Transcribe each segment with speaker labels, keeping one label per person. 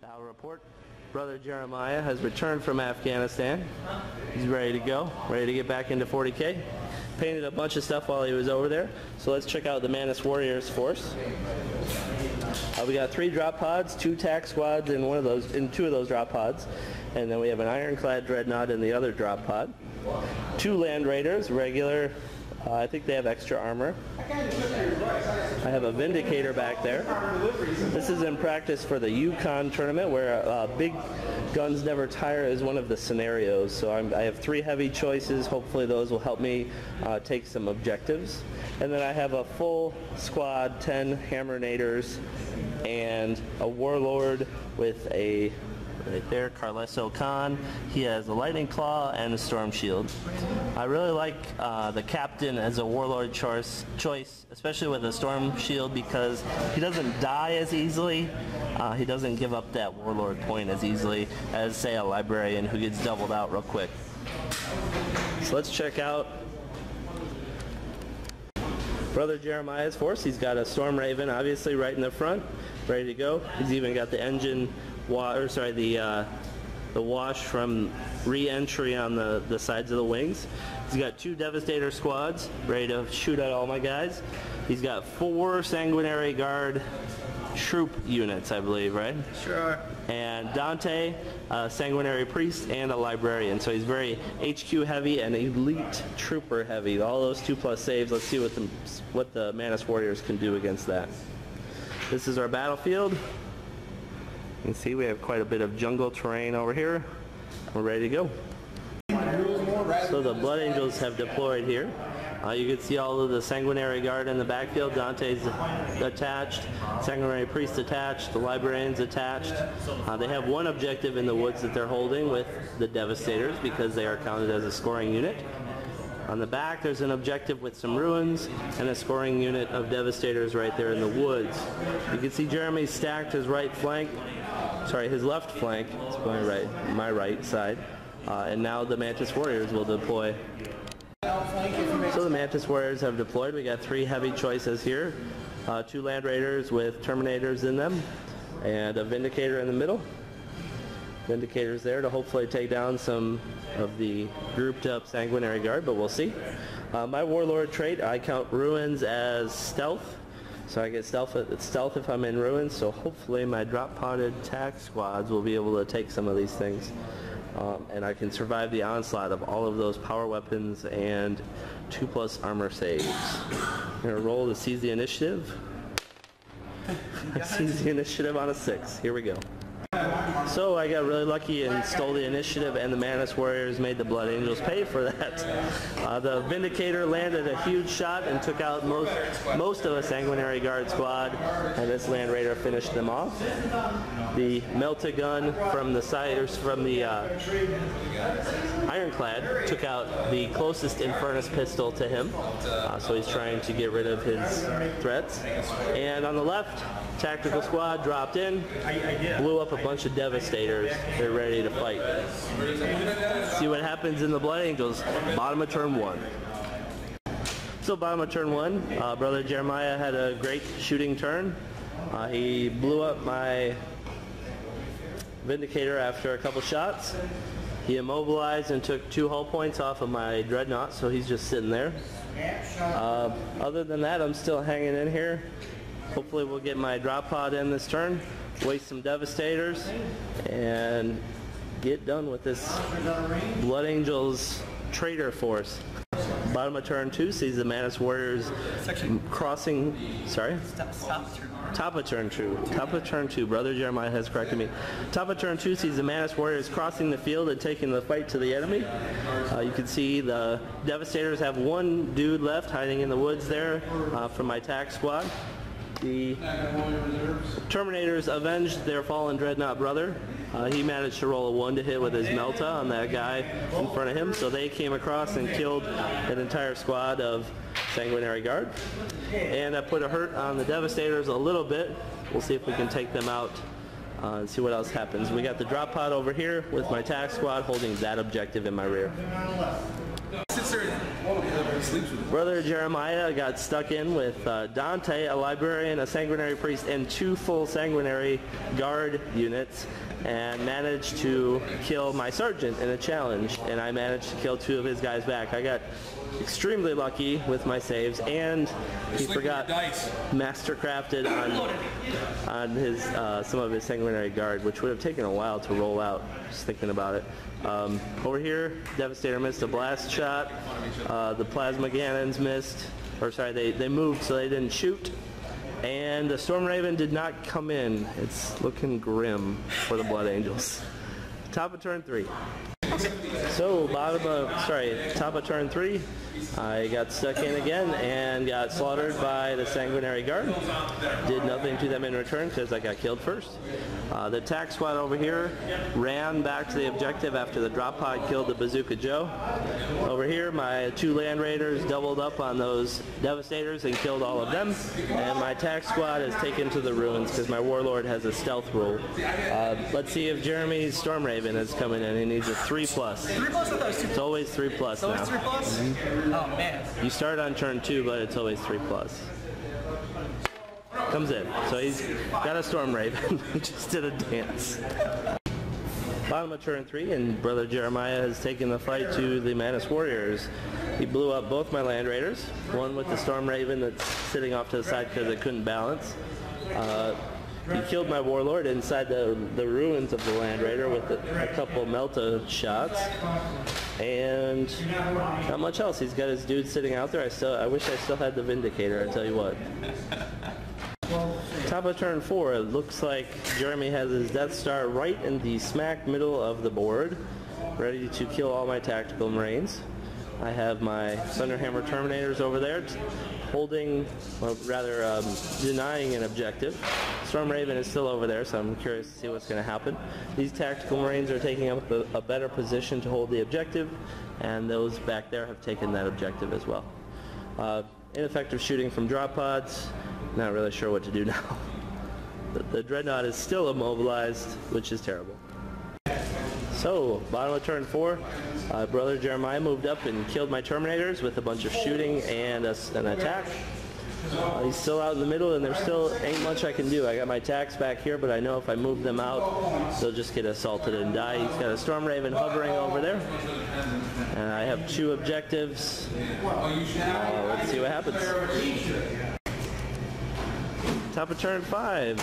Speaker 1: Battle report. Brother Jeremiah has returned from Afghanistan. He's ready to go, ready to get back into 40K. Painted a bunch of stuff while he was over there. So let's check out the Mantis Warriors force. We got 3 drop pods, 2 tac squads in 2 of those drop pods. And then we have an ironclad dreadnought in the other drop pod. 2 land raiders, regular. I think they have extra armor. I have a Vindicator back there. This is in practice for the Yukon tournament where big guns never tire is one of the scenarios. So I have 3 heavy choices. Hopefully those will help me take some objectives. And then I have a full squad, 10 Hammernators and a Warlord with a right there, Carlesso Khan. He has a Lightning Claw and a Storm Shield. I really like the Captain as a Warlord choice, especially with a Storm Shield, because he doesn't die as easily. He doesn't give up that Warlord point as easily as, say, a Librarian who gets doubled out real quick. So let's check out Brother Jeremiah's force. He's got a Storm Raven, obviously, right in the front, ready to go. He's even got the engine, the wash from re-entry on the sides of the wings. He's got 2 Devastator squads ready to shoot at all my guys. He's got 4 Sanguinary Guard troop units, I believe, right?
Speaker 2: Sure.
Speaker 1: And Dante, a Sanguinary Priest, and a Librarian. So he's very HQ heavy and elite trooper heavy. All those 2+ saves. Let's see what the Mantis Warriors can do against that. This is our battlefield. You can see we have quite a bit of jungle terrain over here. We're ready to go. So the Blood Angels have deployed here. You can see all of the Sanguinary Guard in the backfield. Dante's attached, Sanguinary Priest attached, the Librarians attached. They have 1 objective in the woods that they're holding with the Devastators because they are counted as a scoring unit. On the back there's an objective with some ruins and a scoring unit of Devastators right there in the woods. You can see Jeremy's stacked his right flank, his left flank, it's going right, my right side, and now the Mantis Warriors will deploy. So the Mantis Warriors have deployed. We got 3 heavy choices here, 2 Land Raiders with Terminators in them, and a Vindicator in the middle. Vindicator's there to hopefully take down some of the grouped up Sanguinary Guard, but we'll see. My Warlord trait, I count ruins as stealth, so I get stealth if I'm in ruins, so hopefully my drop-podded tac squads will be able to take some of these things. And I can survive the onslaught of all of those power weapons and 2+ armor saves. I'm going to roll to seize the initiative. Seize the initiative on a 6. Here we go. So I got really lucky and stole the initiative, and the Mantis Warriors made the Blood Angels pay for that. The Vindicator landed a huge shot and took out most of a Sanguinary Guard squad, and this Land Raider finished them off. The Melt-A-Gun from the Ironclad took out the closest Infernus pistol to him, so he's trying to get rid of his threats. And on the left, Tactical Squad dropped in, blew up a bunch of Devastators. They're ready to fight. See what happens in the Blood Angels. Bottom of turn 1. So bottom of turn 1, Brother Jeremiah had a great shooting turn. He blew up my Vindicator after a couple shots. He immobilized and took 2 hull points off of my Dreadnought, so he's just sitting there. Other than that, I'm still hanging in here. Hopefully we'll get my drop pod in this turn, waste some Devastators, and get done with this Blood Angels traitor force. Bottom of turn 2 sees the Mantis Warriors crossing, top of turn 2. Top of turn 2, Brother Jeremiah has corrected me. Top of turn 2 sees the Mantis Warriors crossing the field and taking the fight to the enemy. You can see the Devastators have 1 dude left hiding in the woods there from my tac squad. The Terminators avenged their fallen Dreadnought brother. He managed to roll a 1 to hit with his Melta on that guy in front of him, so they came across and killed an entire squad of Sanguinary Guard. And I put a hurt on the Devastators a little bit. We'll see if we can take them out and see what else happens. We got the drop pod over here with my tac squad holding that objective in my rear. Brother Jeremiah got stuck in with Dante, a librarian, a sanguinary priest, and 2 full sanguinary guard units, and managed to kill my sergeant in a challenge, and I managed to kill 2 of his guys back. I got extremely lucky with my saves, and he forgot mastercrafted on his some of his sanguinary guard, which would have taken a while to roll out, just thinking about it. Over here, Devastator missed a blast shot. The plasma cannons missed, or sorry, they moved so they didn't shoot. And the Storm Raven did not come in. It's looking grim for the Blood Angels. Top of turn 3. So top of turn 3, I got stuck in again and got slaughtered by the Sanguinary Guard. Did nothing to them in return because I got killed first. The attack squad over here ran back to the objective after the drop pod killed the Bazooka Joe. Over here, my 2 land raiders doubled up on those Devastators and killed all of them. And my attack squad is taken to the ruins because my Warlord has a stealth rule. Let's see if Jeremy's Storm Raven is coming in. He needs a 3+.
Speaker 2: 3+ or those 2+?
Speaker 1: It's always 3+
Speaker 2: so
Speaker 1: now.
Speaker 2: It's 3+? Mm-hmm. Oh man.
Speaker 1: You start on turn 2, but it's always 3+. Comes in. So he's got a Storm Raven. He just did a dance. Bottom of turn 3, and Brother Jeremiah has taken the fight to the Mantis Warriors. He blew up both my Land Raiders, one with the Storm Raven that's sitting off to the side because it couldn't balance. He killed my Warlord inside the ruins of the Land Raider with a couple Melta shots. And not much else. He's got his dude sitting out there. I wish I still had the Vindicator, I tell you what. Top of turn 4, it looks like Jeremy has his Death Star right in the smack middle of the board, ready to kill all my tactical Marines. I have my Thunderhammer Terminators over there, holding, well, rather denying an objective. Storm Raven is still over there, so I'm curious to see what's going to happen. These tactical Marines are taking up a better position to hold the objective, and those back there have taken that objective as well. Ineffective shooting from drop pods. Not really sure what to do now. The Dreadnought is still immobilized, which is terrible. So, bottom of turn 4, Brother Jeremiah moved up and killed my Terminators with a bunch of shooting and an attack. He's still out in the middle, and there still ain't much I can do. I got my attacks back here, but I know if I move them out, they'll just get assaulted and die. He's got a Storm Raven hovering over there. And I have 2 objectives. Let's see what happens. Top of turn 5.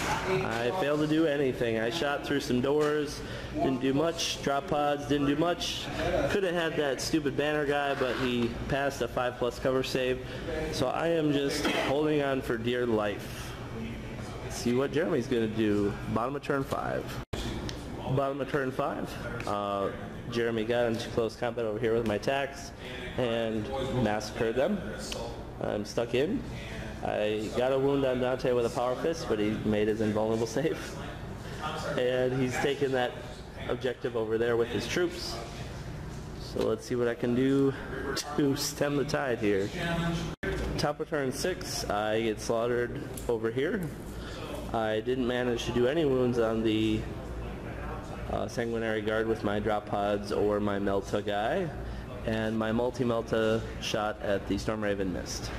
Speaker 1: I failed to do anything. I shot through some doors, didn't do much. Drop pods, didn't do much. Could have had that stupid banner guy, but he passed a 5+ cover save. So I am just holding on for dear life. Let's see what Jeremy's going to do. Bottom of turn 5. Bottom of turn 5. Jeremy got into close combat over here with my attacks and massacred them. I'm stuck in. I got a wound on Dante with a power fist, but he made his invulnerable save. And he's taken that objective over there with his troops. So let's see what I can do to stem the tide here. Top of turn 6, I get slaughtered over here. I didn't manage to do any wounds on the Sanguinary Guard with my drop pods or my Melta guy. And my multi-Melta shot at the Storm Raven missed.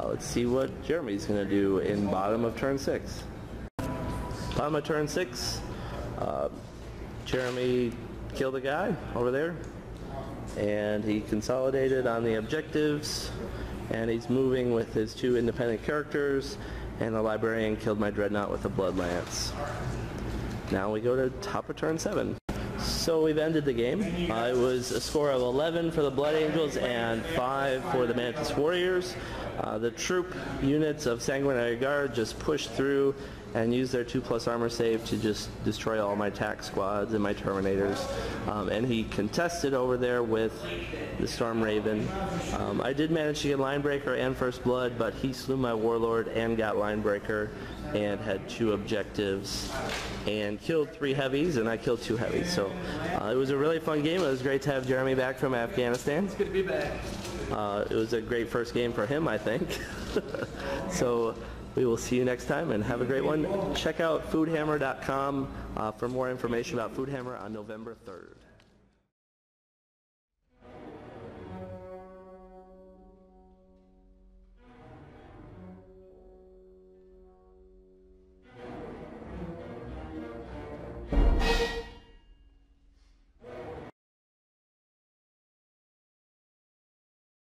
Speaker 1: Let's see what Jeremy's going to do in bottom of turn 6. Bottom of turn 6, Jeremy killed a guy over there, and he consolidated on the objectives, and he's moving with his 2 independent characters, and the Librarian killed my Dreadnought with a Blood Lance. Now we go to top of turn 7. So we've ended the game. It was a score of 11 for the Blood Angels and 5 for the Mantis Warriors. The troop units of Sanguinary Guard just pushed through and used their 2+ armor save to just destroy all my attack squads and my Terminators. And he contested over there with the Storm Raven. I did manage to get Linebreaker and First Blood, but he slew my Warlord and got Linebreaker and had 2 objectives and killed 3 heavies, and I killed 2 heavies. So it was a really fun game. It was great to have Jeremy back from Afghanistan.
Speaker 2: It's good to be back.
Speaker 1: It was a great first game for him, I think. So we will see you next time, and have a great one. Check out foodhammer.com for more information about Foodhammer on November 3rd.